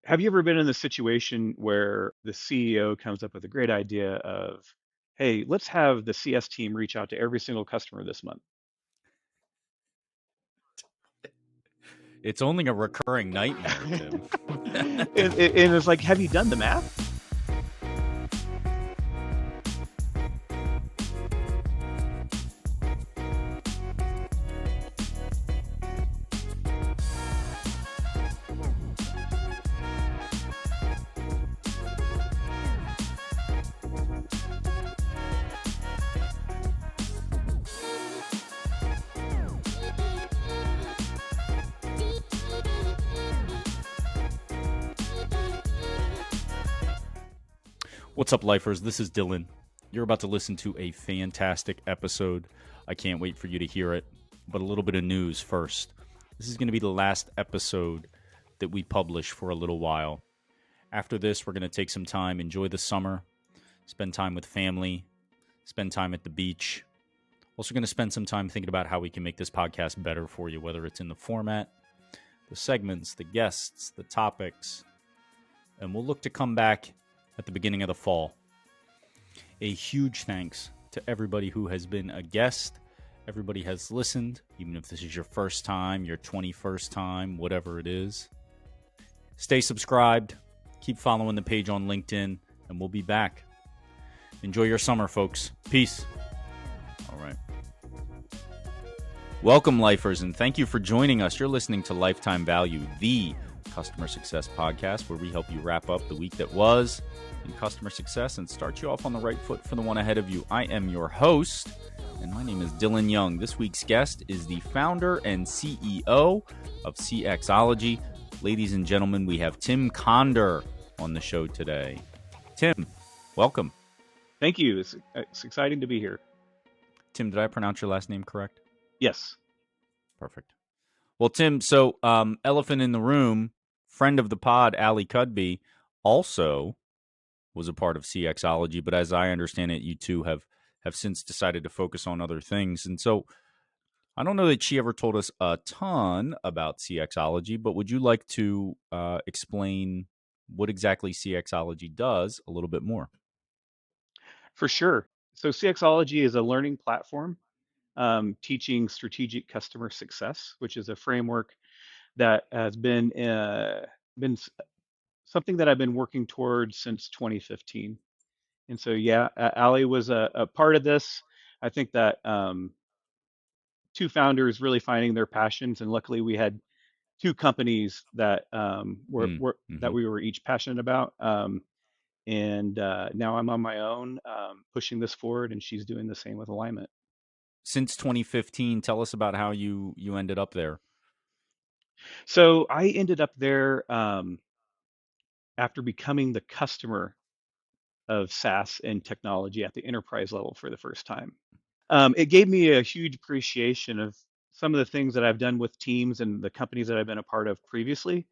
Have you ever been in the situation where the CEO comes up with a great idea of, hey, let's have the CS team reach out to every single customer this month? It's only a recurring nightmare, Tim. And it's like, have you done the math? What's up, lifers? This is Dylan. You're about to listen to a fantastic episode. I can't wait for you to hear it. But a little bit of news first. This is going to be the last episode that we publish for a little while. After this, we're going to take some time, enjoy the summer, spend time with family, spend time at the beach. Also going to spend some time thinking about how we can make this podcast better for you, whether it's in the format, the segments, the guests, the topics. And we'll look to come back at the beginning of the fall. A huge thanks to everybody who has been a guest. Everybody has listened, even if this is your first time, your 21st time, whatever it is. Stay subscribed. Keep following the page on LinkedIn, and we'll be back. Enjoy your summer, folks. Peace. All right. Welcome, lifers, and thank you for joining us. You're listening to Lifetime Value, the customer success podcast, where we help you wrap up the week that was in customer success and start you off on the right foot for the one ahead of you. I am your host, and my name is Dylan Young. This week's guest is the founder and CEO of CXology. Ladies and gentlemen, we have Tim Conder on the show today. Tim, welcome. Thank you. It's exciting to be here. Tim, did I pronounce your last name correct? Yes. Perfect. Well, Tim, so elephant in the room, friend of the pod, Ali Cudby, also was a part of CXology, but as I understand it, you two have since decided to focus on other things. And so I don't know that she ever told us a ton about CXology, but would you like to explain what exactly CXology does a little bit more? For sure. So CXology is a learning platform teaching strategic customer success, which is a framework that has been something that I've been working towards since 2015. And so, yeah, Ali was a part of this. I think that two founders really finding their passions, and luckily we had two companies that Mm-hmm. we were each passionate about. And now I'm on my own, pushing this forward, and she's doing the same with alignment. Since 2015, tell us about how you ended up there. So I ended up there after becoming the customer of SaaS and technology at the enterprise level for the first time. It gave me a huge appreciation of some of the things that I've done with teams and the companies that I've been a part of previously,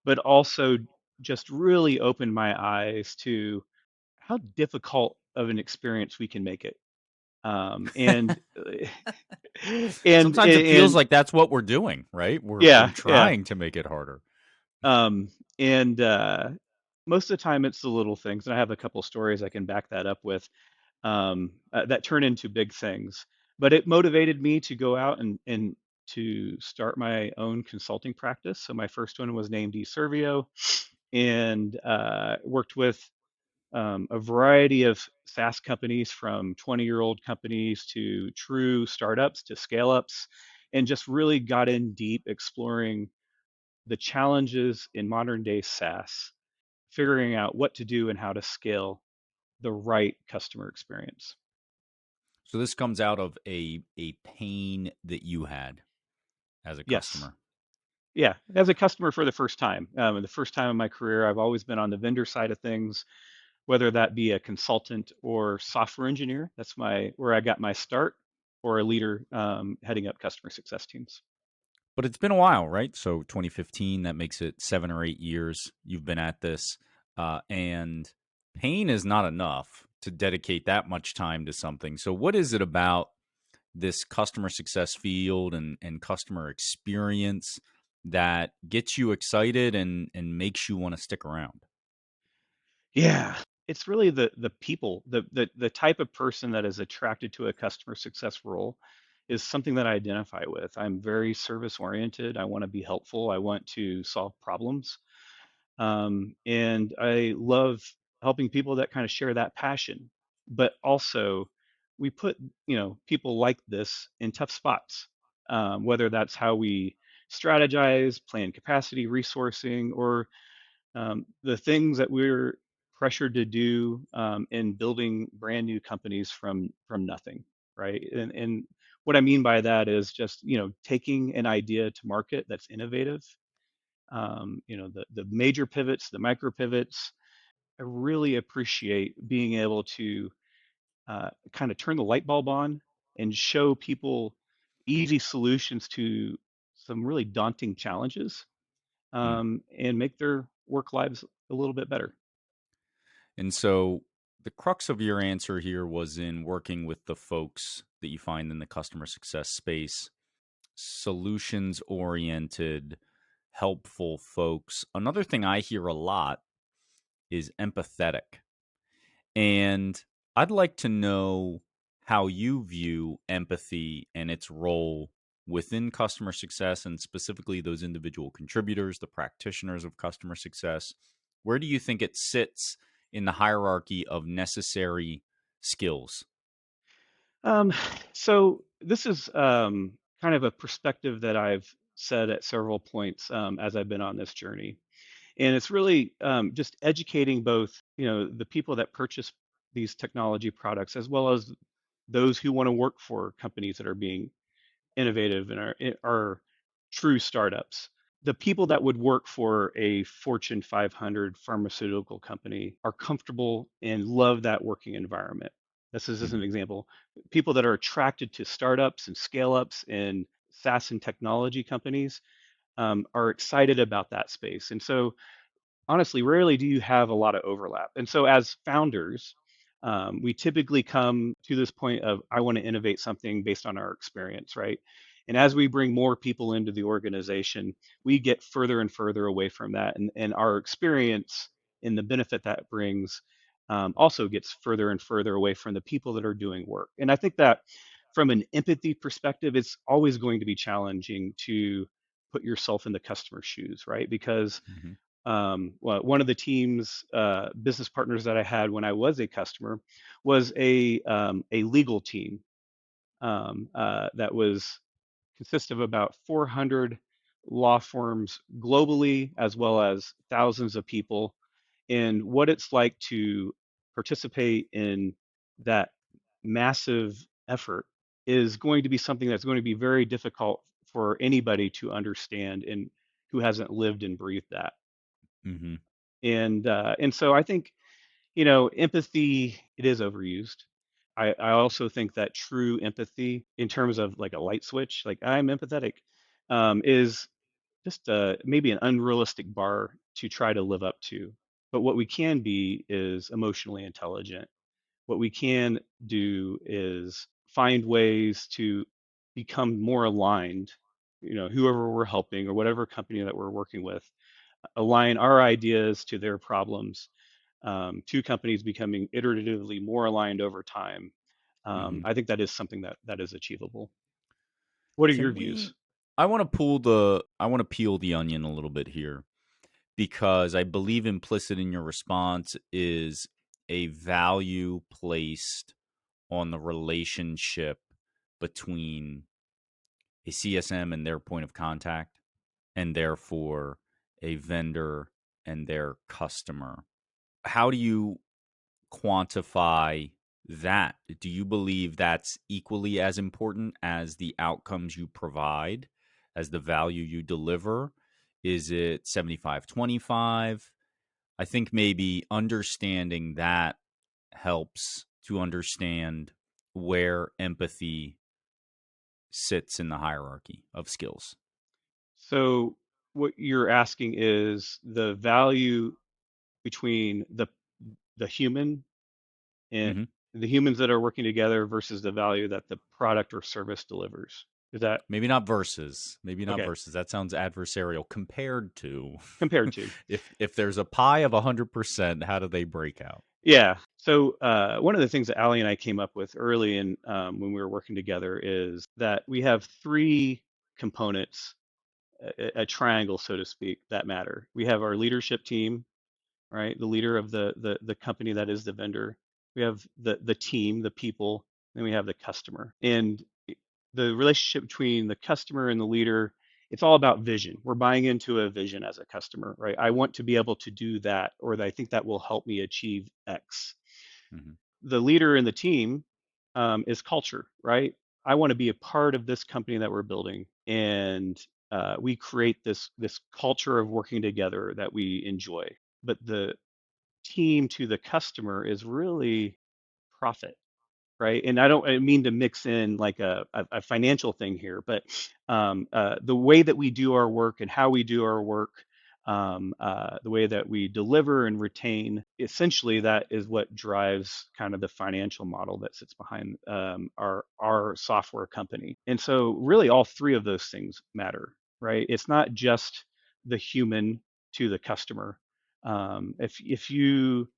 but also just really opened my eyes to how difficult of an experience we can make it. And and Sometimes it feels and like that's what we're doing, right? We're yeah, yeah. trying to make it harder. And most of the time it's the little things, and I have a couple stories I can back that up with that turn into big things. But it motivated me to go out and to start my own consulting practice. So my first one was named eServio, and worked with a variety of SaaS companies, from 20-year-old companies to true startups to scale ups, and just really got in deep exploring the challenges in modern day SaaS, figuring out what to do and how to scale the right customer experience. So this comes out of a pain that you had as a Yes. customer. Yeah. As a customer for the first time, the first time in my career, I've always been on the vendor side of things, whether that be a consultant or software engineer. That's where I got my start, or a leader heading up customer success teams. But it's been a while, right? So 2015, that makes it 7 or 8 years you've been at this. And pain is not enough to dedicate that much time to something. So what is it about this customer success field and customer experience that gets you excited and makes you want to stick around? Yeah, it's really the people, the type of person that is attracted to a customer success role is something that I identify with. I'm very service oriented. I want to be helpful. I want to solve problems. And I love helping people that kind of share that passion. But also, we put, people like this in tough spots, whether that's how we strategize, plan capacity, resourcing, or the things that we're pressured to do in building brand new companies from nothing, right? And what I mean by that is just taking an idea to market that's innovative. The major pivots, the micro pivots. I really appreciate being able to kind of turn the light bulb on and show people easy solutions to some really daunting challenges, Mm. and make their work lives a little bit better. And so the crux of your answer here was in working with the folks that you find in the customer success space, solutions oriented, helpful folks. Another thing I hear a lot is empathetic. And I'd like to know how you view empathy and its role within customer success and specifically those individual contributors, the practitioners of customer success. Where do you think it sits in the hierarchy of necessary skills? Um, so this is kind of a perspective that I've said at several points as I've been on this journey, and it's really just educating both, the people that purchase these technology products as well as those who want to work for companies that are being innovative and are true startups. The people that would work for a Fortune 500 pharmaceutical company are comfortable and love that working environment. This is just an Mhm. example. People that are attracted to startups and scale ups and SaaS and technology companies are excited about that space. And so honestly, rarely do you have a lot of overlap. And so, as founders, we typically come to this point of I want to innovate something based on our experience, right? And as we bring more people into the organization, we get further and further away from that, and our experience and the benefit that brings also gets further and further away from the people that are doing work. And I think that from an empathy perspective, it's always going to be challenging to put yourself in the customer's shoes, right? Because Mhm. well, one of the team's business partners that I had when I was a customer was a legal team that was consist of about 400 law firms globally, as well as thousands of people. And what it's like to participate in that massive effort is going to be something that's going to be very difficult for anybody to understand and who hasn't lived and breathed that. Mhm. And so I think empathy, it is overused. I also think that true empathy, in terms of like a light switch, like I'm empathetic, is just maybe an unrealistic bar to try to live up to. But what we can be is emotionally intelligent. What we can do is find ways to become more aligned. Whoever we're helping or whatever company that we're working with, align our ideas to their problems. Two companies becoming iteratively more aligned over time. Mhm. I think that is something that is achievable. What are your Can views? we I want to peel the onion a little bit here because I believe implicit in your response is a value placed on the relationship between a CSM and their point of contact, and therefore a vendor and their customer. How do you quantify that? Do you believe that's equally as important as the outcomes you provide, as the value you deliver? Is it 75/25? I think maybe understanding that helps to understand where empathy sits in the hierarchy of skills. So what you're asking is the value between the human and Hmm. the humans that are working together versus the value that the product or service delivers. Is that Maybe not versus. Maybe not okay? versus. That sounds adversarial compared to. Compared to. If there's a pie of 100%, how do they break out? Yeah. So one of the things that Allie and I came up with early in when we were working together is that we have three components, a triangle, so to speak, that matter. We have our leadership team, right? The leader of the company that is the vendor. We have the team, the people, then we have the customer. And the relationship between the customer and the leader, it's all about vision. We're buying into a vision as a customer, right? I want to be able to do that, or I think that will help me achieve X. Hmm. The leader in the team is culture, right? I want to be a part of this company that we're building, and we create this culture of working together that we enjoy. But the team to the customer is really profit, right? And I mean to mix in like a financial thing here, but the way that we do our work and how we do our work, the way that we deliver and retain, essentially that is what drives kind of the financial model that sits behind our software company. And so really all three of those things matter, right? It's not just the human to the customer. If you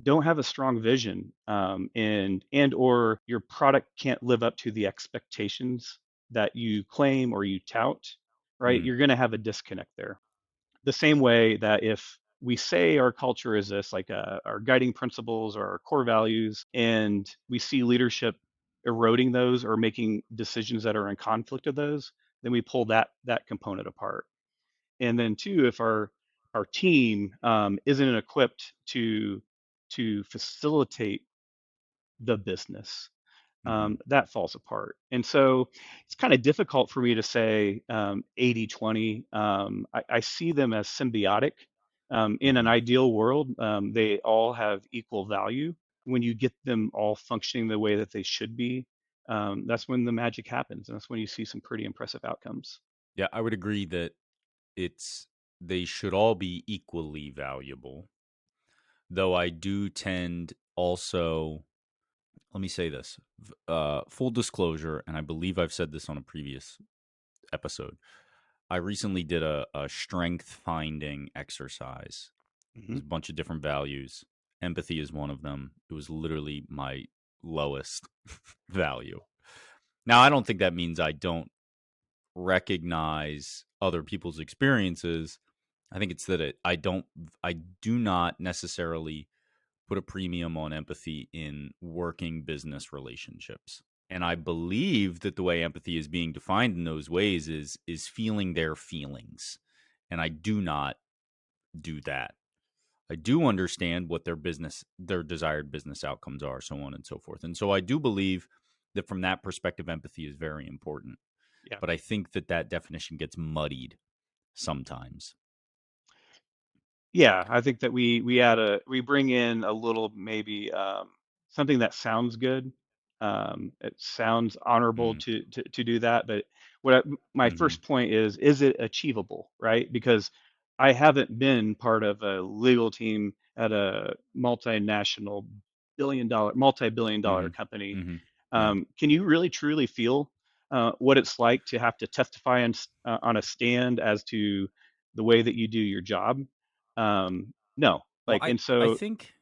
don't have a strong vision, and or your product can't live up to the expectations that you claim or you tout, right, Mm, you're going to have a disconnect there. The same way that if we say our culture is this, like our guiding principles or our core values, and we see leadership eroding those or making decisions that are in conflict of those, then we pull that component apart. And then two, if our team isn't equipped to facilitate the business, hmm. that falls apart. And so it's kind of difficult for me to say 80-20. I see them as symbiotic. In an Hmm. ideal world, they all have equal value. When you get them all functioning the way that they should be, that's when the magic happens, and that's when you see some pretty impressive outcomes. Yeah, I would agree that it's they should all be equally valuable. Though I do tend also, let me say this, full disclosure, and I believe I've said this on a previous episode. I recently did a strength finding exercise. Hmm. There's a bunch of different values. Empathy is one of them. It was literally my lowest value. Now, I don't think that means I don't recognize other people's experiences. I think it's that I do not necessarily put a premium on empathy in working business relationships. And I believe that the way empathy is being defined in those ways is feeling their feelings. And I do not do that. I do understand what their desired business outcomes are, so on and so forth. And so I do believe that from that perspective, empathy is very important. Yeah. But I think that that definition gets muddied sometimes. Yeah, I think that we bring in a little maybe something that sounds good. It sounds honorable Mm, to do that, but my mm-hmm, first point is it achievable, right? Because I haven't been part of a legal team at a multinational multi-billion dollar mm-hmm, company. mm-hmm. Yeah. Can you really truly feel what it's like to have to testify on a stand as to the way that you do your job? No, Well, like, I and I so think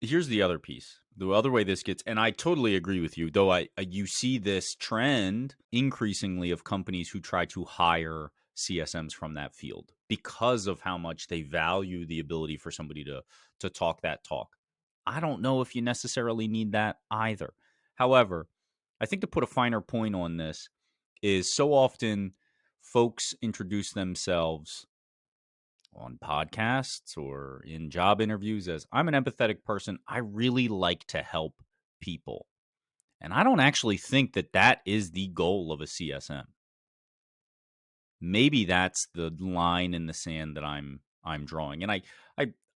here's the other piece. The other way this gets, and I totally agree with you, though I you see this trend increasingly of companies who try to hire CSMs from that field because of how much they value the ability for somebody to talk that talk. I don't know if you necessarily need that either. However, I think to put a finer point on this is so often folks introduce themselves on podcasts or in job interviews as I'm an empathetic person. I really like to help people. And I don't actually think that that is the goal of a CSM. Maybe that's the line in the sand that I'm drawing. And I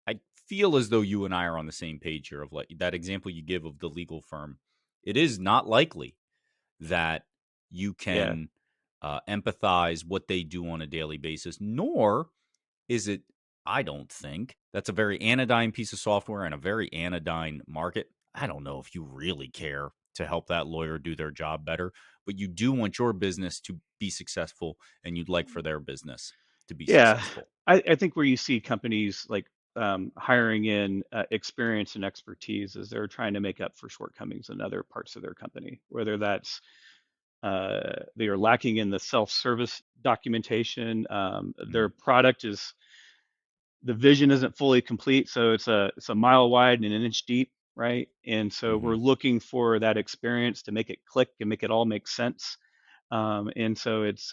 I feel as though you and I are on the same page here of like that example you give of the legal firm. It is not likely that you yeah, can empathize what they do on a daily basis, nor is it, I don't think. That's a very anodyne piece of software and a very anodyne market. I don't know if you really care to help that lawyer do their job better. but you do want your business to be successful and you'd like for their business to be Yeah, successful. I think where you see companies like hiring in experience and expertise is they're trying to make up for shortcomings in other parts of their company, whether that's they are lacking in the self-service documentation. Their Hmm. product is the vision isn't fully complete, so it's a mile wide and an inch deep, right? And so we're Hmm. looking for that experience to make it click and make it all make sense. And so it's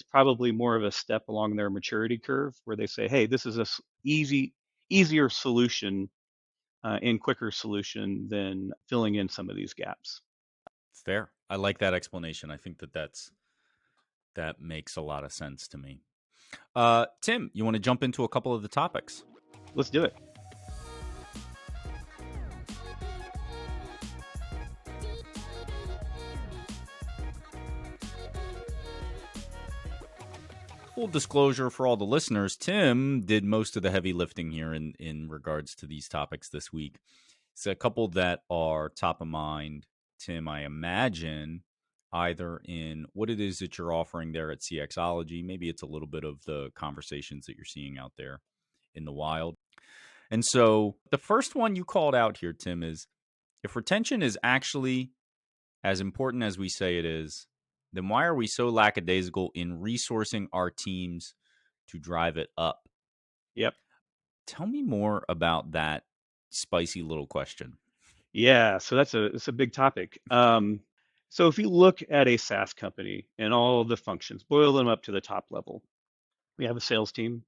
probably more of a step along their maturity curve where they say, hey, this is a easier solution and quicker solution than filling in some of these gaps. Fair. I like that explanation. I think that makes a lot of sense to me. Tim, you want to jump into a couple of the topics? Let's do it. Full disclosure for all the listeners, Tim did most of the heavy lifting here in regards to these topics this week. So a couple that are top of mind, Tim, I imagine either in what it is that you're offering there at CXology, maybe it's a little bit of the conversations that you're seeing out there in the wild. And so the first one you called out here, Tim, is if retention is actually as important as we say it is, then why are we so lackadaisical in resourcing our teams to drive it up? Yep. Tell me more about that spicy little question. Yeah. So that's a big topic. So if you look at a SaaS company and all of the functions, boil them up to the top level. We have a sales team,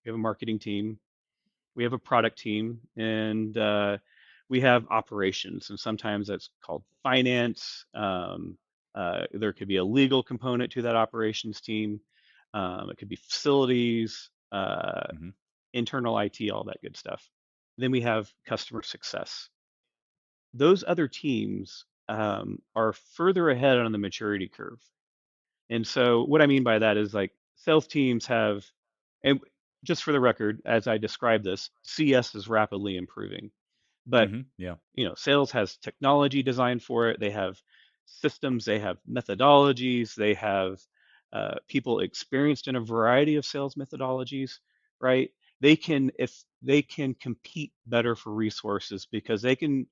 we have a marketing team, we have a product team, and we have operations. And sometimes that's called finance. There could be a legal component to that operations team. It could be facilities, Hmm. internal IT, all that good stuff. Then we have customer success. Those other teams are further ahead on the maturity curve. And so what I mean by that is like sales teams have, and just for the record, as I describe this, CS is rapidly improving. But Yeah. sales has technology designed for it. They have systems, they have methodologies, they have people experienced in a variety of sales methodologies, right? If they can compete better for resources because they can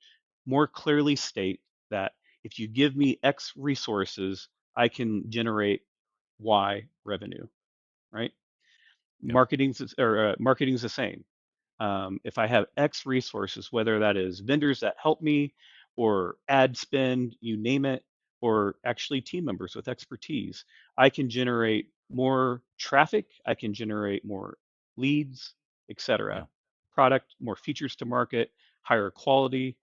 more clearly state that if you give me X resources, I can generate Y revenue, right? Yep. Marketing's the same. If I have X resources, whether that is vendors that help me or ad spend, you name it, or actually team members with expertise, I can generate more traffic, I can generate more leads, Yeah. etc. Product, more features to market, higher quality,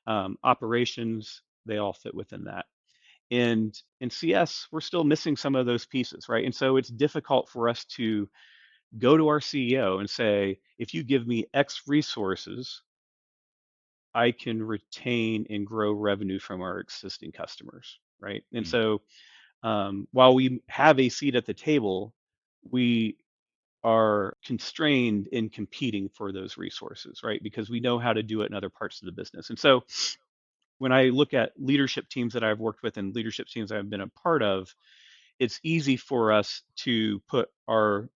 operations, they all fit within that. And in CS, we're still missing some of those pieces, right? And so it's difficult for us to go to our CEO and say, if you give me X resources, I can retain and grow revenue from our existing customers, right? And Mm. so while we have a seat at the table, we are constrained in competing for those resources, right? Because we know how to do it in other parts of the business. And so when I look at leadership teams that I've worked with and leadership teams I've been a part of, it's easy for us to put our,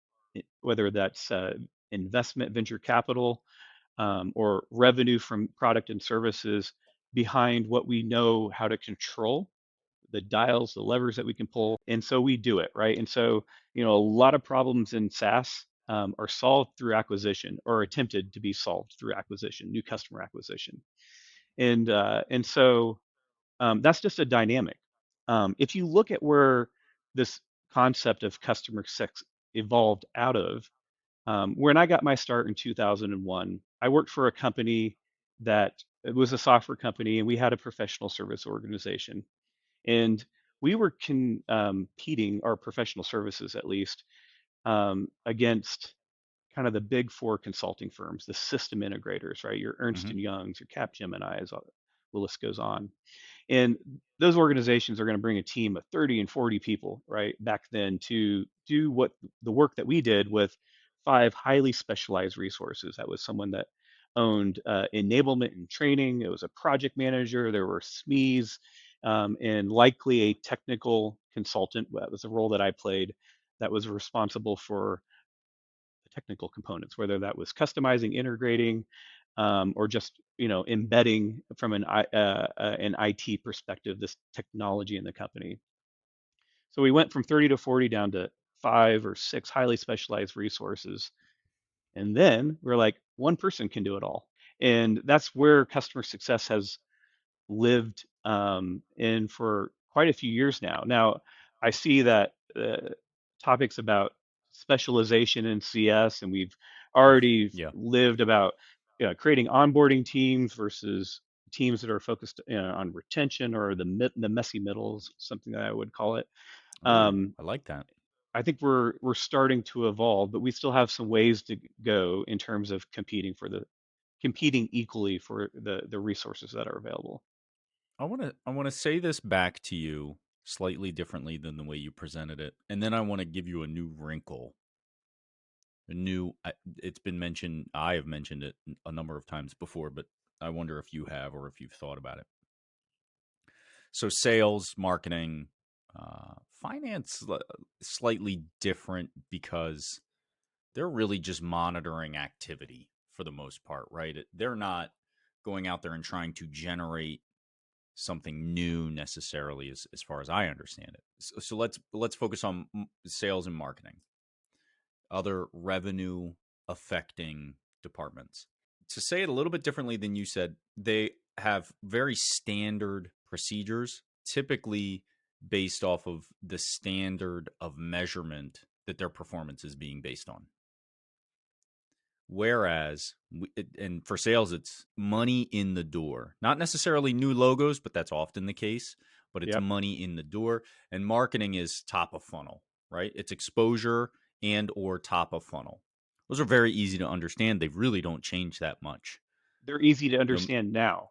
whether that's investment venture capital or revenue from product and services behind what we know how to control, the dials, the levers that we can pull. And so we do it, right? And so, a lot of problems in SaaS are solved through acquisition or attempted to be solved through acquisition, new customer acquisition. And so that's just a dynamic. If you look at where this concept of customer success evolved out of, when I got my start in 2001, I worked for a company that it was a software company, and we had a professional service organization, and we were competing our professional services at least against kind of the big four consulting firms, the system integrators, right? Your Ernst Hmm. and Youngs, your Capgemini's, the list goes on. And those organizations are going to bring a team of 30 and 40 people, right, back then to do what the work that we did with five highly specialized resources. That was someone that owned enablement and training. It was a project manager. There were SMEs. and likely a technical consultant. That was a role that I played that was responsible for the technical components, whether that was customizing, integrating, or just embedding from an IT perspective this technology in the company. So we went from 30 to 40 down to 5 or 6 highly specialized resources. And then we're like, one person can do it all. And that's where customer success has lived in for quite a few years now. Now, I see that topics about specialization in CS, and we've already Yeah. lived about creating onboarding teams versus teams that are focused on retention or the messy middles, something that I would call it. Ooh, Um, I like that. I think we're starting to evolve, but we still have some ways to go in terms of competing equally for the resources that are available. I want to say this back to you slightly differently than the way you presented it, and then I want to give you a new wrinkle. A new it's been mentioned, I have mentioned it a number of times before, but I wonder if you have or if you've thought about it. So sales, marketing, finance slightly different because they're really just monitoring activity for the most part, right? They're not going out there and trying to generate something new necessarily, as far as I understand it. So let's focus on sales and marketing, other revenue affecting departments. To say it a little bit differently than you said, they have very standard procedures, typically based off of the standard of measurement that their performance is being based on. Whereas, and for sales, it's money in the door. Not necessarily new logos, but that's often the case. But it's Yep, money in the door. And marketing is top of funnel, right? It's exposure and or top of funnel. Those are very easy to understand. They really don't change that much. they're easy to No, understand now.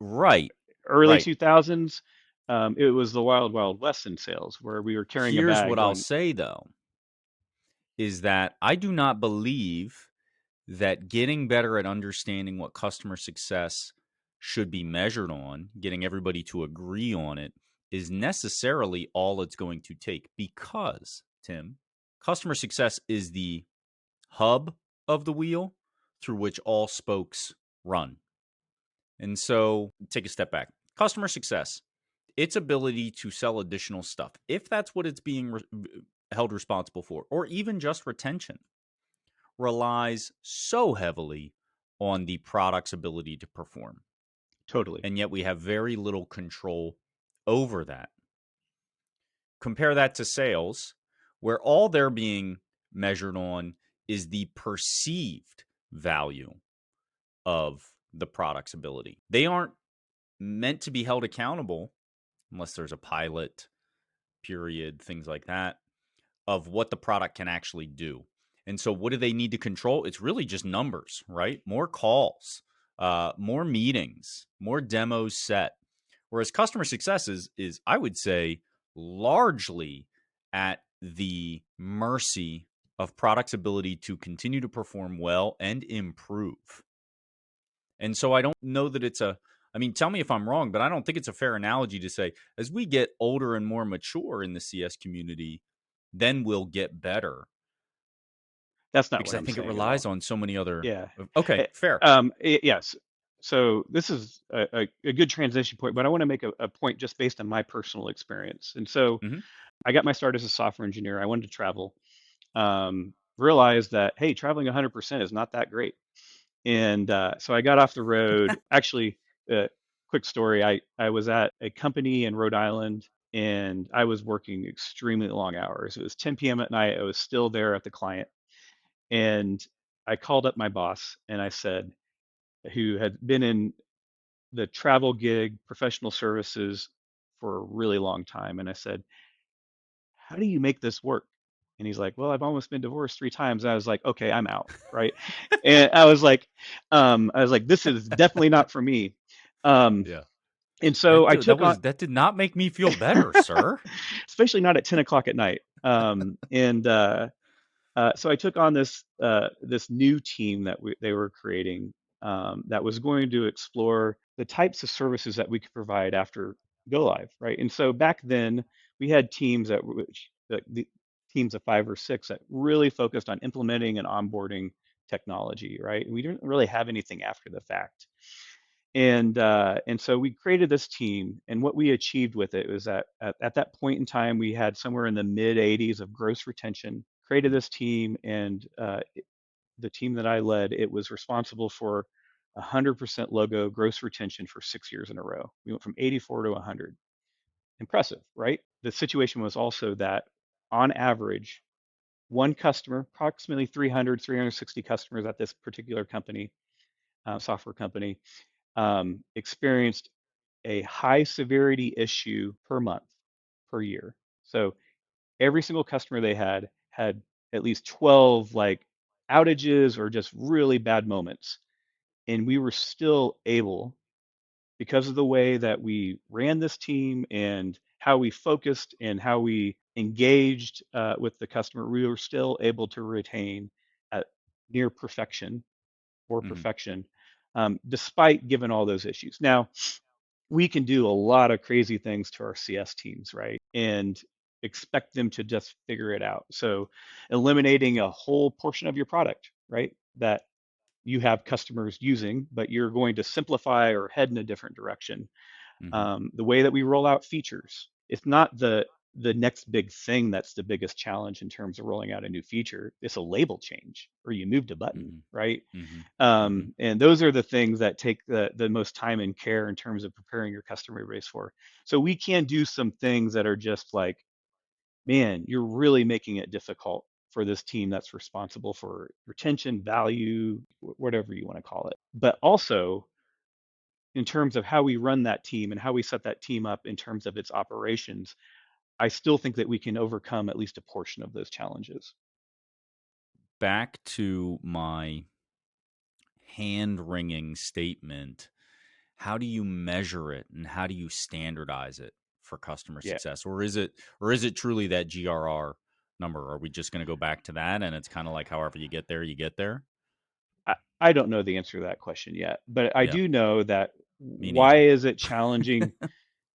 right, Early right. 2000s, it was the wild, wild west in sales where we were carrying a Here's bag what I'll going, say though, is that I do not believe that getting better at understanding what customer success should be measured on, getting everybody to agree on it, is necessarily all it's going to take because, Tim, customer success is the hub of the wheel through which all spokes run. And so take a step back. Customer success, its ability to sell additional stuff, if that's what it's being held responsible for, or even just retention, relies so heavily on the product's ability to perform. totally, And yet we have very little control over that. Compare that to sales, where all they're being measured on is the perceived value of the product's ability. They aren't meant to be held accountable unless there's a pilot period, things like that, of what the product can actually do. And so, what do they need to control? It's really just numbers, right? More calls, more meetings, more demos set. Whereas customer success is I would say, largely at the mercy of product's ability to continue to perform well and improve. And so, I don't know that it's a, I mean, tell me if I'm wrong, but I don't think it's a fair analogy to say as we get older and more mature in the CS community, then we'll get better that's not because what I I'm think it saying at all. relies on so many other. Yeah. Okay, Eh, fair. yes. So this is a good transition point, but I want to make a point just based on my personal experience. And so Hmm. I got my start as a software engineer. I wanted to travel. Realized that, hey, traveling 100% is not that great. And so I got off the road. Actually, quick story, I was at a company in Rhode Island and I was working extremely long hours. It was 10 p.m. at night. I was still there at the client. And I called up my boss and I said, who had been in the travel gig professional services for a really long time. And I said, how do you make this work? And he's like, well, I've almost been divorced 3 times. And I was like, okay, I'm out. Right. And I was like, this is definitely not for me. Um, Yeah. and so I took on, That did not make me feel better, sir. especially not at 10 o'clock at night. So I took on this new team that they were creating that was going to explore the types of services that we could provide after. go live, right? And so back then we had teams that which the teams of 5 or 6 that really focused on implementing and onboarding technology, right? And we didn't really have anything after the fact. And so we created this team, and what we achieved with it was that at that point in time we had somewhere in the mid 80s of gross retention. Created this team, and the team that I led, it was responsible for 100% logo gross retention for 6 years in a row. We went from 84 to 100. Impressive, right? The situation was also that on average, one customer, approximately 300, 360 customers at this particular company, software company, experienced a high severity issue per month, per year. So every single customer they had at least 12 like outages or just really bad moments. And we were still able, because of the way that we ran this team and how we focused and how we engaged with the customer, we were still able to retain at near perfection or Hmm. perfection, despite given all those issues. Now, we can do a lot of crazy things to our CS teams, right? And expect them to just figure it out. So eliminating a whole portion of your product, right? That you have customers using, but you're going to simplify or head in a different direction. Hmm. The way that we roll out features, it's not the next big thing that's the biggest challenge in terms of rolling out a new feature. It's a label change or you moved a button, Hmm. right? Hmm. Hmm. And those are the things that take the most time and care in terms of preparing your customer base for. So we can do some things that are just like, man, you're really making it difficult for this team that's responsible for retention, value, whatever you want to call it. But also, in terms of how we run that team and how we set that team up in terms of its operations, I still think that we can overcome at least a portion of those challenges. Back to my hand wringing statement, how do you measure it and how do you standardize it for customer Yeah, success? Or is it truly that GRR number? Are we just going to go back to that and it's kind of like however you get there, you get there? I don't know the answer to that question yet, but I Yeah, do know that me why neither. is it challenging?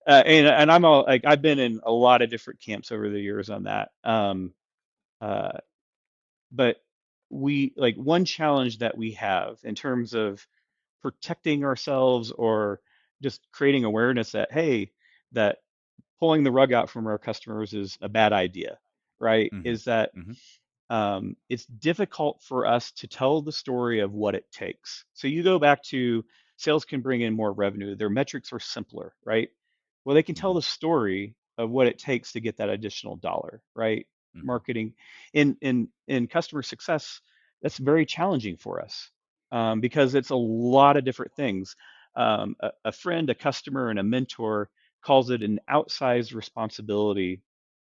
And I'm all like I've been in a lot of different camps over the years on that. Uh, but we like one challenge that we have in terms of protecting ourselves or just creating awareness that hey, that pulling the rug out from our customers is a bad idea, right? Hmm. Is that Hmm. it's difficult for us to tell the story of what it takes. So you go back to sales can bring in more revenue. Their metrics are simpler, right? Well, they can tell Hmm. the story of what it takes to get that additional dollar, right? Hmm. Marketing in customer success, that's very challenging for us because it's a lot of different things. A friend, a customer, and a mentor calls it an outsized responsibility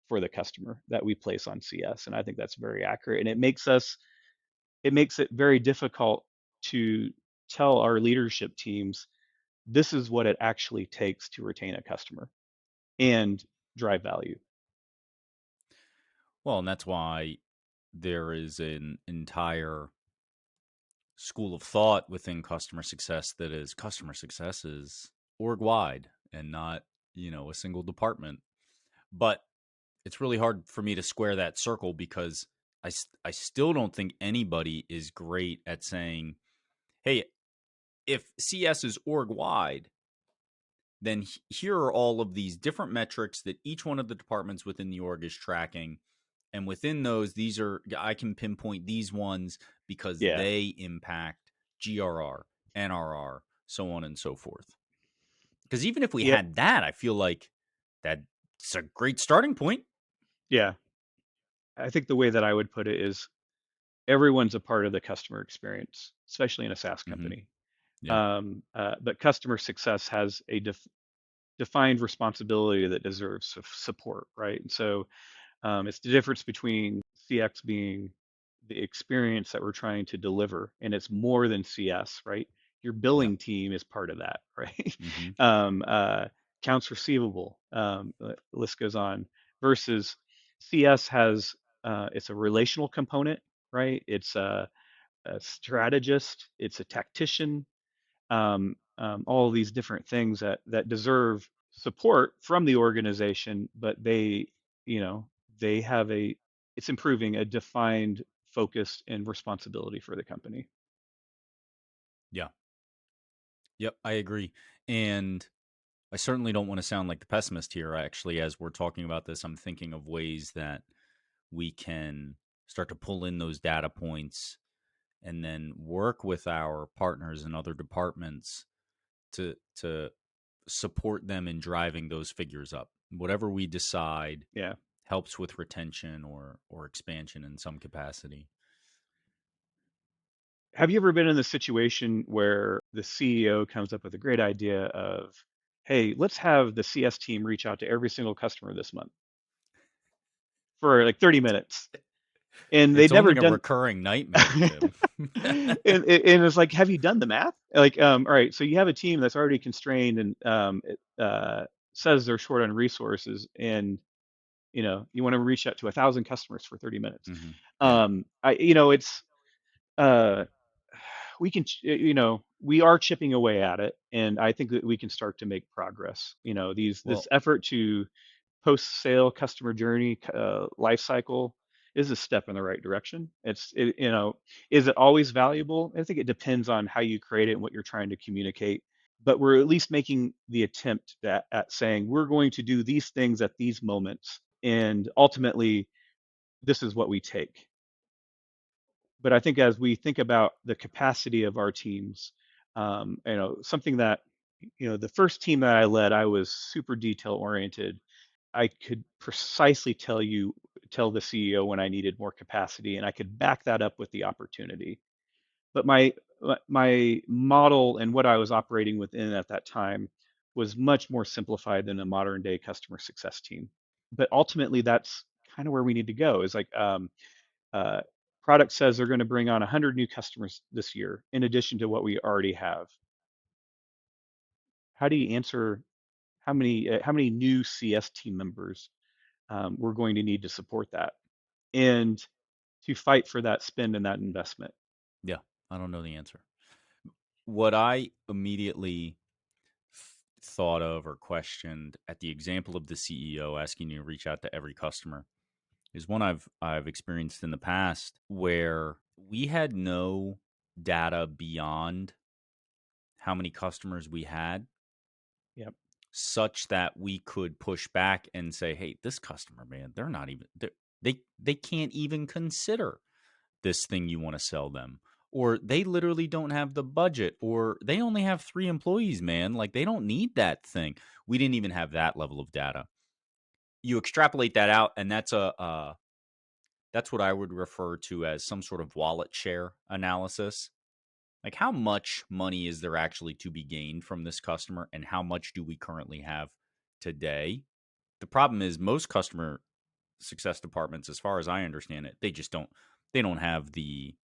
for the customer that we place on CS. And I think that's very accurate. And it makes it very difficult to tell our leadership teams this is what it actually takes to retain a customer and drive value. Well, and that's why there is an entire school of thought within customer success that is customer success is org wide and not, a single department. But it's really hard for me to square that circle because I still don't think anybody is great at saying, hey, if CS is org wide, then here are all of these different metrics that each one of the departments within the org is tracking. And within those, I can pinpoint these ones because Yeah. they impact GRR, NRR, so on and so forth. Because even if we Yeah. had that, I feel like that's a great starting point. Yeah. I think the way that I would put it is everyone's a part of the customer experience, especially in a SaaS Hmm. company. Yeah. But customer success has a defined responsibility that deserves support, right? And so it's the difference between CX being the experience that we're trying to deliver, and it's more than CS, right? Your Yeah. billing team is part of that, right? Hmm. um, accounts receivable, list goes on. Versus CS has it's a relational component, right? It's a strategist, it's a tactician, all of these different things that deserve support from the organization, but you know, they have it's improving a defined focus and responsibility for the company. Yeah. Yep, I agree. And I certainly don't want to sound like the pessimist here. Actually, as we're talking about this, I'm thinking of ways that we can start to pull in those data points and then work with our partners and other departments to support them in driving those figures up. Whatever we decide Yeah. helps with retention or expansion in some capacity. Have you ever been in the situation where the CEO comes up with a great idea of, hey, let's have the CS team reach out to every single customer this month for like 30 minutes? And they'd It's never only a done, recurring nightmare, Tim. and it's like, have you done the math? Like, all right, so you have a team that's already constrained and it, says they're short on resources, and you want to reach out to 1,000 customers for 30 minutes. Hmm. Yeah. It's uh, we can, we are chipping away at it, and I think that we can start to make progress. This Well, effort to post-sale customer journey life cycle is a step in the right direction. Is it always valuable? I think it depends on how you create it and what you're trying to communicate. But we're at least making the attempt at saying we're going to do these things at these moments, and ultimately, this is what we take. But I think as we think about the capacity of our teams, something that, the first team that I led, I was super detail oriented. I could precisely tell the CEO when I needed more capacity, and I could back that up with the opportunity. But my model and what I was operating within at that time was much more simplified than a modern day customer success team. But ultimately, that's kind of where we need to go. Is like uh, product says they're going to bring on 100 new customers this year, in addition to what we already have. How do you answer how many new CS team members we're going to need to support that and to fight for that spend and that investment? yeah, I don't know the answer. What I immediately thought of or questioned at the example of the CEO asking you to reach out to every customer is one I've experienced in the past where we had no data beyond how many customers we had Yep. such that we could push back and say, "Hey, this customer, man, they're not even they can't even consider this thing you want to sell them." Or they literally don't have the budget, or they only have 3 employees, man. Like they don't need that thing. We didn't even have that level of data. You extrapolate that out, and that's what I would refer to as some sort of wallet share analysis. Like, how much money is there actually to be gained from this customer, and how much do we currently have today? The problem is most customer success departments, as far as I understand it, they don't have the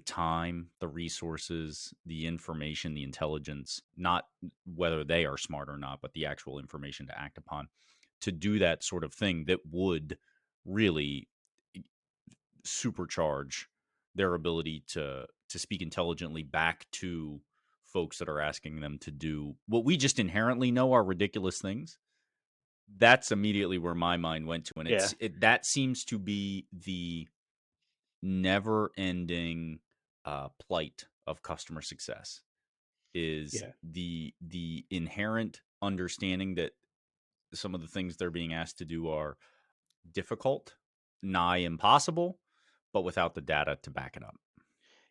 time, the resources, the information, the intelligence, not whether they are smart or not, but the actual information to act upon to do that sort of thing that would really supercharge their ability to speak intelligently back to folks that are asking them to do what we just inherently know are ridiculous things. That's immediately where my mind went to, and Yeah. that seems to be the never ending plight of customer success is Yeah. the inherent understanding that some of the things they're being asked to do are difficult, nigh impossible, but without the data to back it up.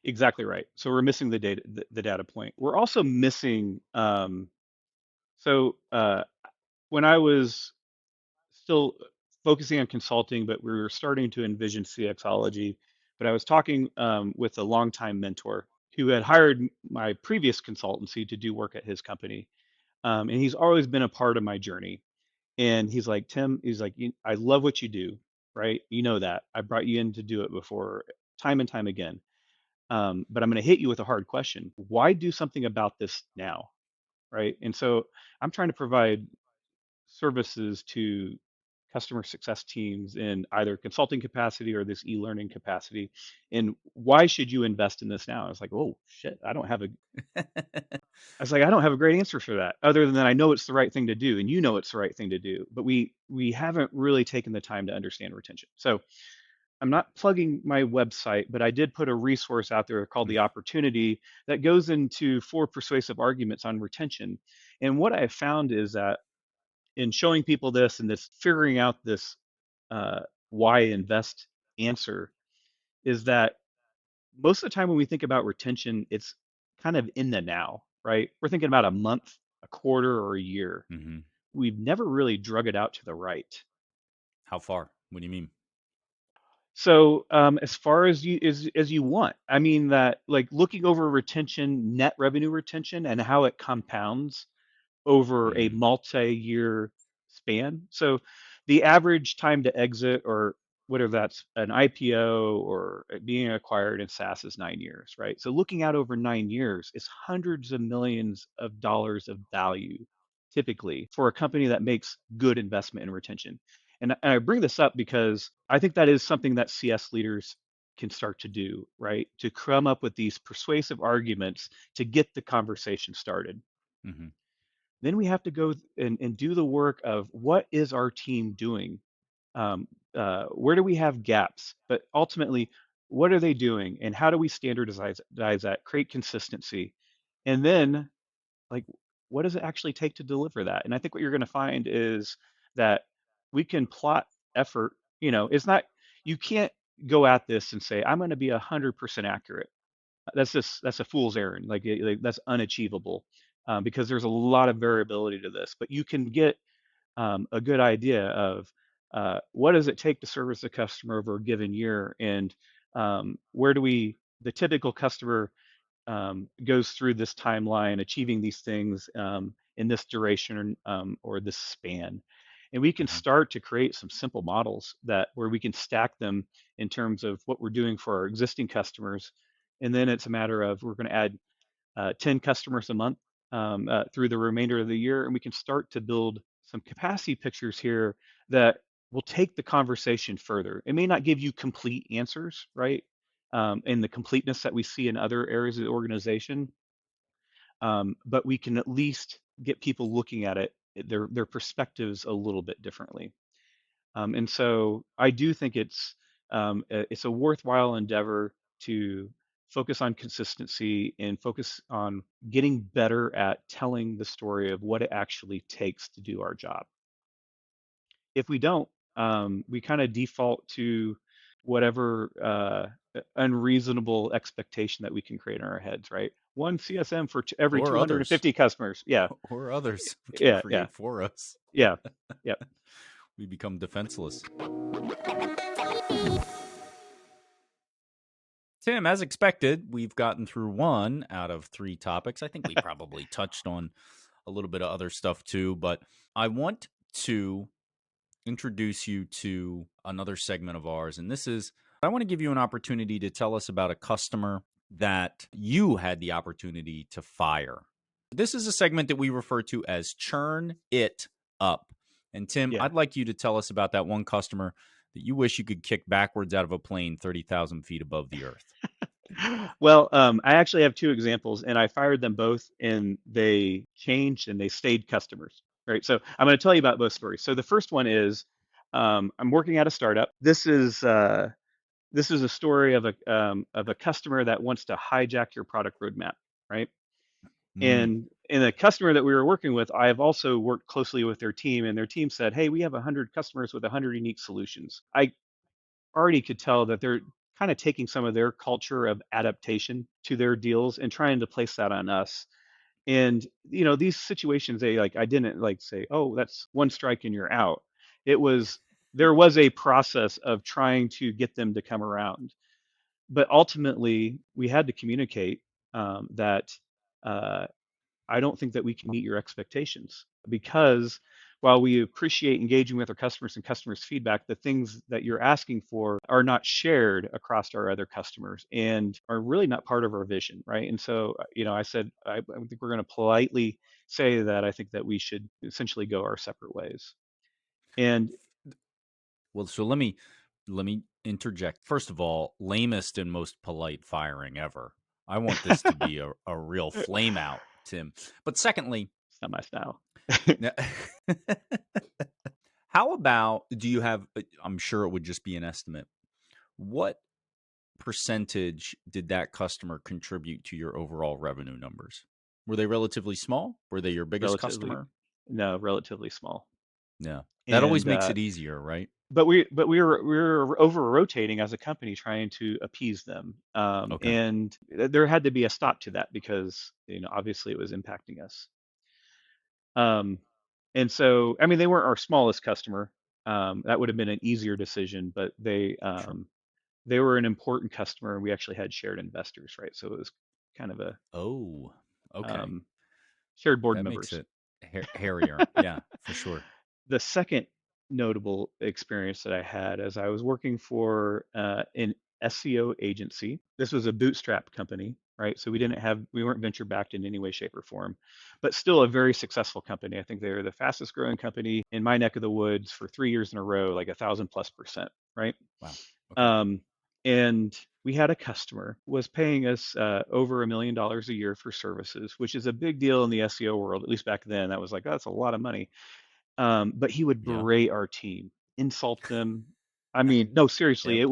Exactly right. So we're missing the data point. We're also missing. So when I was still focusing on consulting, but we were starting to envision CXology. But I was talking with a longtime mentor who had hired my previous consultancy to do work at his company, and he's always been a part of my journey. And he's like, Tim, he's like, I love what you do, right? You know that. I brought you in to do it before, time and time again. But I'm going to hit you with a hard question. Why do something about this now, right? And so I'm trying to provide services to customer success teams in either consulting capacity or this e-learning capacity. And why should you invest in this now? I was like, oh shit, I don't have a great answer for that, other than that I know it's the right thing to do, and you know it's the right thing to do, but we haven't really taken the time to understand retention. So I'm not plugging my website, but I did put a resource out there called The Opportunity that goes into 4 persuasive arguments on retention. And what I found is that in showing people this and this figuring out this uh, why invest answer is that most of the time when we think about retention, it's kind of in the now, right? We're thinking about a month, a quarter, or a year. Hmm. We've never really drug it out to the right. How far? What do you mean? So as far as you want, I mean that like looking over retention, net revenue retention, and how it compounds over a Hmm. multi-year span. So the average time to exit, or whether that's an IPO or being acquired in SaaS, is 9 years, right? So looking out over 9 years is hundreds of millions of dollars of value, typically, for a company that makes good investment in retention. And I bring this up because I think that is something that CS leaders can start to do, right? To come up with these persuasive arguments to get the conversation started. Hmm. Then we have to go and do the work of what is our team doing? Um, where do we have gaps? But ultimately, what are they doing? And how do we standardize that, create consistency? And then, like, what does it actually take to deliver that? And I think what you're going to find is that we can plot effort. It's not, you can't go at this and say, I'm going to be 100% accurate. That's a fool's errand. Like that's unachievable, because there's a lot of variability to this. But you can get a good idea of what does it take to service a customer over a given year, and where do we the typical customer goes through this timeline, achieving these things in this duration, or this span. And we can Hmm. start to create some simple models that where we can stack them in terms of what we're doing for our existing customers. And then it's a matter of we're going to add 10 customers a month through the remainder of the year. And we can start to build some capacity pictures here that will take the conversation further. It may not give you complete answers, right? In the completeness that we see in other areas of the organization, but we can at least get people looking at it, their perspectives a little bit differently. And so I do think it's a worthwhile endeavor to focus on consistency and focus on getting better at telling the story of what it actually takes to do our job. If we don't, we kind of default to whatever unreasonable expectation that we can create in our heads, right? One CSM for every Or others. 250 customers. Yeah, Or others can yeah, yeah, create for us. yeah, yeah. We become defenseless. Tim, as expected, we've gotten through one out of three topics. I think we probably touched on a little bit of other stuff too, but I want to introduce you to another segment of ours. And this is I want to give you an opportunity to tell us about a customer that you had the opportunity to fire. This is a segment that we refer to as Churn It Up. And Tim, Yeah. I'd like you to tell us about that one customer that you wish you could kick backwards out of a plane 30,000 feet above the earth. Well, I actually have two examples, and I fired them both, and they changed and they stayed customers. Right. So I'm going to tell you about both stories. So the first one is I'm working at a startup. This is a story of a customer that wants to hijack your product roadmap, right? Mm, And the customer that we were working with, I have also worked closely with their team, and their team said, "Hey, we have 100 customers with 100 unique solutions." I already could tell that they're kind of taking some of their culture of adaptation to their deals and trying to place that on us. And these situations, I didn't like say, "Oh, that's one strike and you're out." It was There was a process of trying to get them to come around, but ultimately we had to communicate that uh, I don't think that we can meet your expectations, because while we appreciate engaging with our customers and customers' feedback, the things that you're asking for are not shared across our other customers and are really not part of our vision, right? And so, I said, I think we're going to politely say that I think that we should essentially go our separate ways. And Well, so let me interject. First of all, lamest and most polite firing ever. I want this to be a real flame out, Tim. But secondly, It's not my style. now, how about do you have? I'm sure it would just be an estimate. What percentage did that customer contribute to your overall revenue numbers? Were they relatively small? Were they your biggest Relatively, customer? no, relatively small. Yeah. That always And makes it easier, right? but we were over rotating as a company trying to appease them, Okay. and there had to be a stop to that because obviously it was impacting us. Um, and so I mean they weren't our smallest customer. That would have been an easier decision, but Sure. they were an important customer, and we actually had shared investors, right? So it was kind of a Oh, okay. um, shared board That makes members. it hairier. Yeah, for sure. The second notable experience that I had as I was working for an SEO agency. This was a bootstrap company, right? So we weren't venture backed in any way, shape, or form, but still a very successful company. I think they were the fastest growing company in my neck of the woods for 3 years in a row, like 1,000+%, right? Wow. Okay. Um, and we had a customer was paying us over $1 million a year for services, which is a big deal in the SEO world. At least back then, that was like, oh, that's a lot of money. But he would Yeah. berate our team, insult them. I mean, no, seriously, Yep.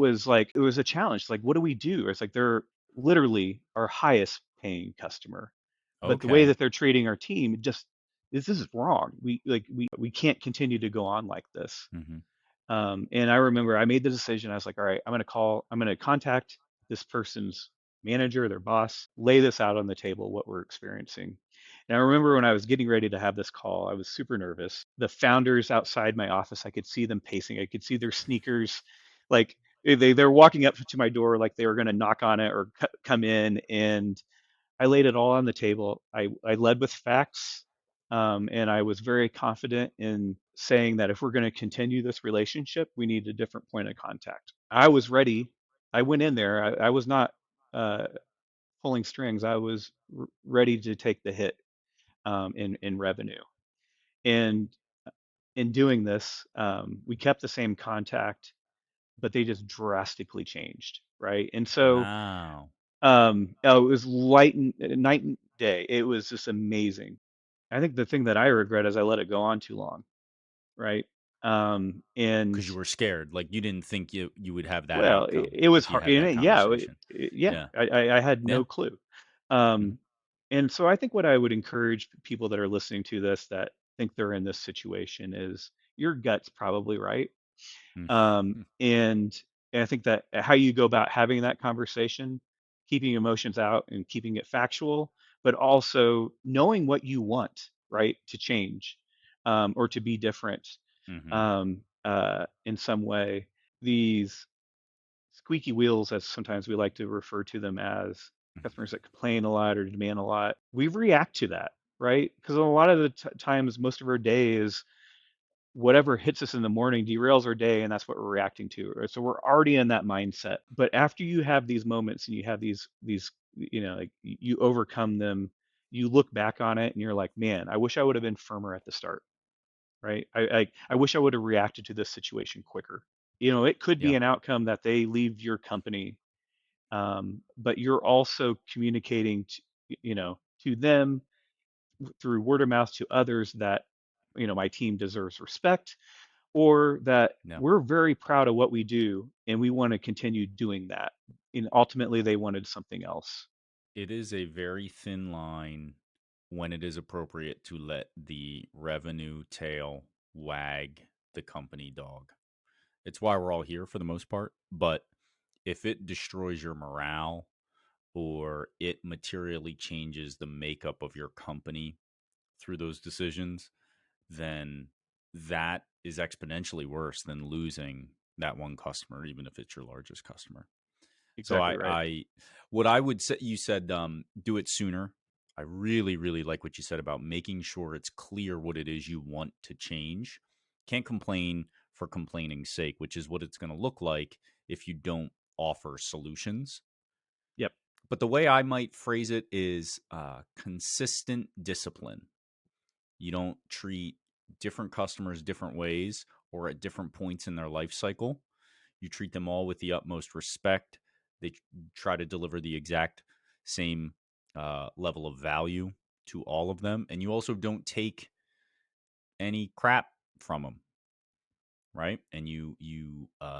it was a challenge. Like, what do we do? It's like they're literally our highest paying customer, but the way Okay. that they're treating our team, just this is wrong. We can't continue to go on like this. Hmm. And I remember I made the decision. I was like, all right, I'm going to contact this person's manager, their boss, lay this out on the table, what we're experiencing. And I remember when I was getting ready to have this call, I was super nervous. The founders outside my office, I could see them pacing. I could see their sneakers, like they're walking up to my door like they were going to knock on it or come in. And I laid it all on the table. I led with facts, and I was very confident in saying that if we're going to continue this relationship, we need a different point of contact. I was ready. I went in there. I was not uh, pulling strings. I was ready to take the hit in revenue. And in doing this, we kept the same contact, but they just drastically changed, right? And so Wow. oh, it was night and day. It was just amazing. I think the thing that I regret is I let it go on too long, right? And Because you were scared. Like you didn't think you would have that well, outcome it was if you hard. had that Yeah, conversation. yeah. Yeah. I had Yeah. no clue. Hmm. Um, and so I think what I would encourage people that are listening to this that think they're in this situation is your gut's probably right. And I think that how you go about having that conversation, keeping emotions out and keeping it factual, but also knowing what you want, right, to change or to be different Hmm. in some way. These squeaky wheels, as sometimes we like to refer to them as, customers that complain a lot or demand a lot, we react to that, right? Because a lot of the times, most of our day is whatever hits us in the morning derails our day, and that's what we're reacting to. Right? So we're already in that mindset. But after you have these moments and you have these like you overcome them, you look back on it and you're like, man, I wish I would have been firmer at the start, right? I wish I would have reacted to this situation quicker. It could be Yeah. an outcome that they leave your company, but you're also communicating to them through word of mouth to others that my team deserves respect or that Yeah. we're very proud of what we do and we want to continue doing that. And ultimately, they wanted something else. It is a very thin line when it is appropriate to let the revenue tail wag the company dog. It's why we're all here for the most part. But if it destroys your morale or it materially changes the makeup of your company through those decisions, then that is exponentially worse than losing that one customer, even if it's your largest customer. So Exactly right. what I would say, you said, do it sooner. I really, really like what you said about making sure it's clear what it is you want to change. Can't complain for complaining's sake, which is what it's going to look like if you don't offer solutions. Yep. But the way I might phrase it is consistent discipline. You don't treat different customers different ways or at different points in their life cycle. You treat them all with the utmost respect. They try to deliver the exact same level of value to all of them. And you also don't take any crap from them, right? And you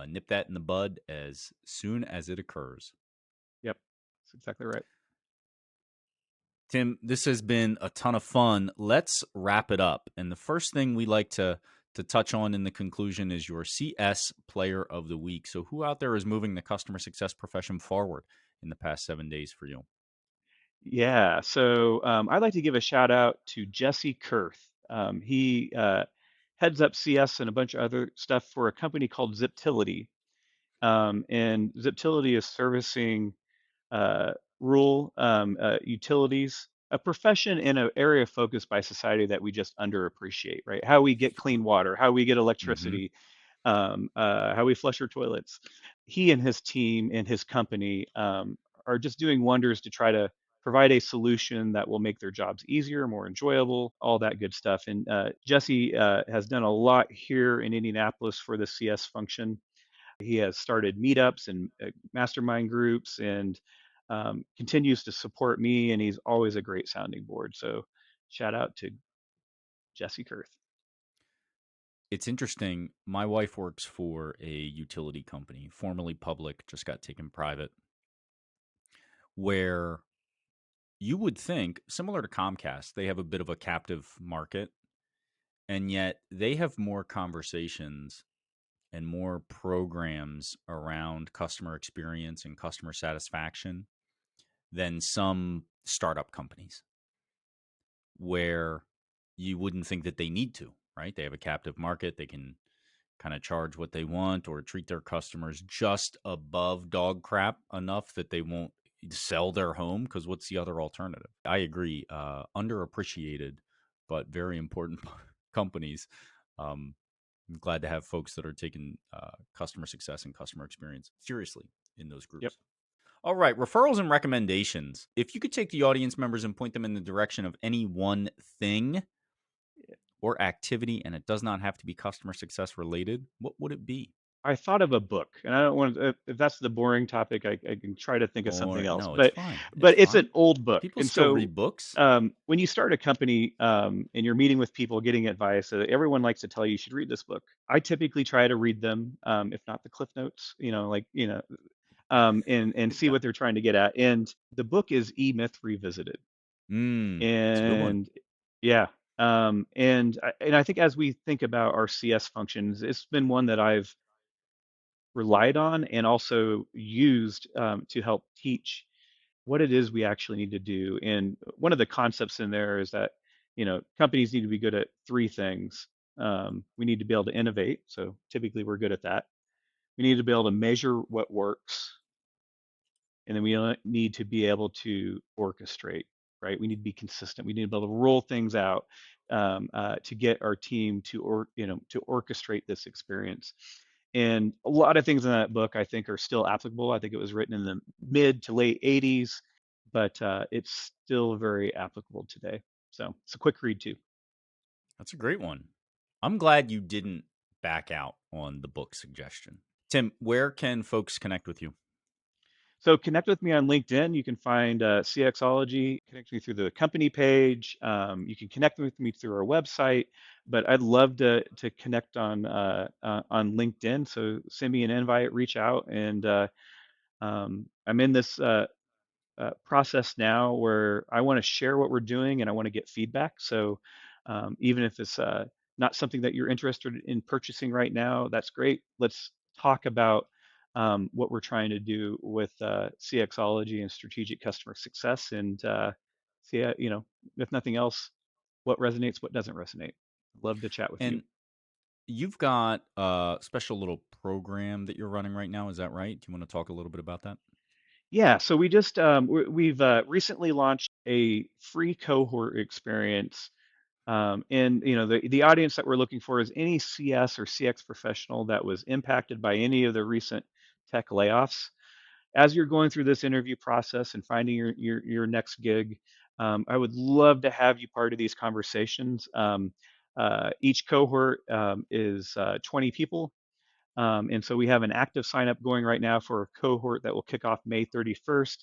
nip that in the bud as soon as it occurs. Yep, that's exactly right. Tim, this has been a ton of fun. Let's wrap it up. And the first thing we like to touch on in the conclusion is your CS Player of the Week. So, who out there is moving the customer success profession forward in the past 7 days for you? Yeah, so I'd like to give a shout out to Jesse Kurth. He heads up CS and a bunch of other stuff for a company called Ziptility. And Ziptility is servicing uh, rural utilities, a profession in an area focused by society that we just underappreciate, right? How we get clean water, how we get Mm-hmm. electricity, how we flush our toilets. He and his team and his company are just doing wonders to try to provide a solution that will make their jobs easier, more enjoyable, all that good stuff. And Jesse has done a lot here in Indianapolis for the CS function. He has started meetups and mastermind groups and continues to support me. And he's always a great sounding board. So shout out to Jesse Kurth. It's interesting. My wife works for a utility company, formerly public, just got taken private, where you would think, similar to Comcast, they have a bit of a captive market, and yet they have more conversations and more programs around customer experience and customer satisfaction than some startup companies where you wouldn't think that they need to, right? They have a captive market. They can kind of charge what they want or treat their customers just above dog crap enough that they won't sell their home because what's the other alternative? I agree. Underappreciated, but very important companies. Um, I'm glad to have folks that are taking customer success and customer experience seriously in those Yep. groups. All right, referrals and recommendations. If you could take the audience members and point them in the direction of any one thing or activity, and it does not have to be customer success related, what would it be? I thought of a book, and I don't want to. If that's the boring topic, I can try to think of something Or else. no, it's But fine. It's it's an fine. old book, People and still so read books. when you start a company and you're meeting with people, getting advice, everyone likes to tell you should read this book. I typically try to read them, if not the Cliff Notes, and see what they're trying to get at. And the book is E Myth Revisited, It's a good one. and yeah. And I think as we think about our CS functions, it's been one that I've relied on and also used to help teach what it is we actually need to do. And one of the concepts in there is that, companies need to be good at three things. We need to be able to innovate. So typically we're good at that. We need to be able to measure what works. And then we need to be able to orchestrate, right? We need to be consistent. We need to be able to roll things out to get our team to orchestrate this experience. And a lot of things in that book I think are still applicable. I think it was written in the mid to late 80s, but it's still very applicable today. So it's a quick read too. That's a great one. I'm glad you didn't back out on the book suggestion. Tim, where can folks connect with you? So connect with me on LinkedIn. You can find CXology, connect me through the company page. You can connect with me through our website, but I'd love to connect on LinkedIn. So send me an invite, reach out, and I'm in this process now where I want to share what we're doing and I want to get feedback. So even if it's not something that you're interested in purchasing right now, that's great. Let's talk about what we're trying to do with CXology and strategic customer success, and see, if nothing else, what resonates, what doesn't resonate. Love to chat with you. And you've got a special little program that you're running right now. Is that right? Do you want to talk a little bit about that? Yeah, so we've recently launched a free cohort experience. And the audience that we're looking for is any CS or CX professional that was impacted by any of the recent tech layoffs. As you're going through this interview process and finding your next gig, I would love to have you part of these conversations. Each cohort is 20 people. And so we have an active sign up going right now for a cohort that will kick off May 31st.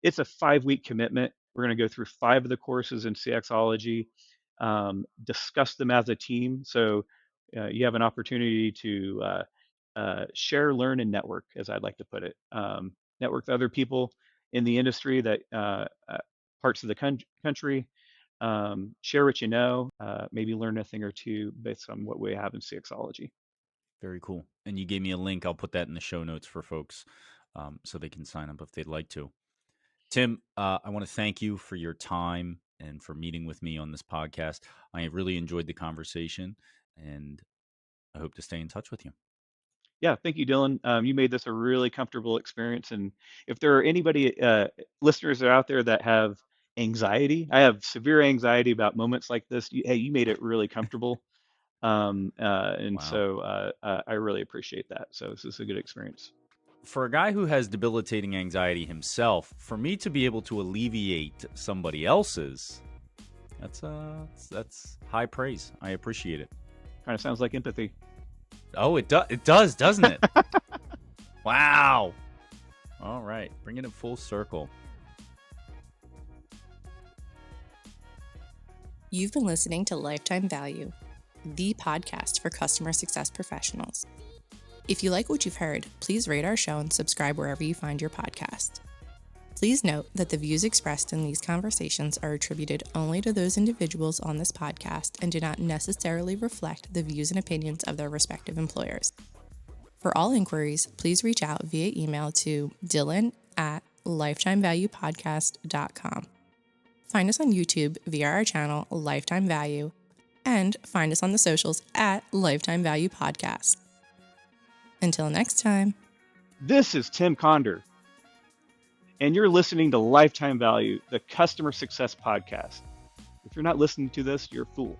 It's a 5 week commitment. We're going to go through 5 of the courses in CXology, discuss them as a team. So you have an opportunity to share, learn, and network, as I'd like to put it. Network with other people in the industry that parts of the country. Share what you know, maybe learn a thing or two based on what we have in CXology. Very cool. And you gave me a link. I'll put that in the show notes for folks so they can sign up if they'd like to. Tim, I want to thank you for your time and for meeting with me on this podcast. I have really enjoyed the conversation, and I hope to stay in touch with you. Yeah, thank you, Dylan. You made this a really comfortable experience. And if there are anybody, listeners that are out there that have anxiety, I have severe anxiety about moments like this. Hey, you made it really comfortable. And Wow. so I really appreciate that. So this is a good experience. For a guy who has debilitating anxiety himself, for me to be able to alleviate somebody else's, that's high praise. I appreciate it. Kind of sounds like empathy. Oh, it does, doesn't it? Wow. All right, bringing it full circle. You've been listening to Lifetime Value, the podcast for customer success professionals. If you like what you've heard, please rate our show and subscribe wherever you find your podcast. Please note that the views expressed in these conversations are attributed only to those individuals on this podcast and do not necessarily reflect the views and opinions of their respective employers. For all inquiries, please reach out via email to dylan@lifetimevaluepodcast.com. Find us on YouTube via our channel Lifetime Value, and find us on the socials at Lifetime Value Podcast. Until next time. This is Tim Conder, and you're listening to Lifetime Value, the customer success podcast. If you're not listening to this, you're a fool.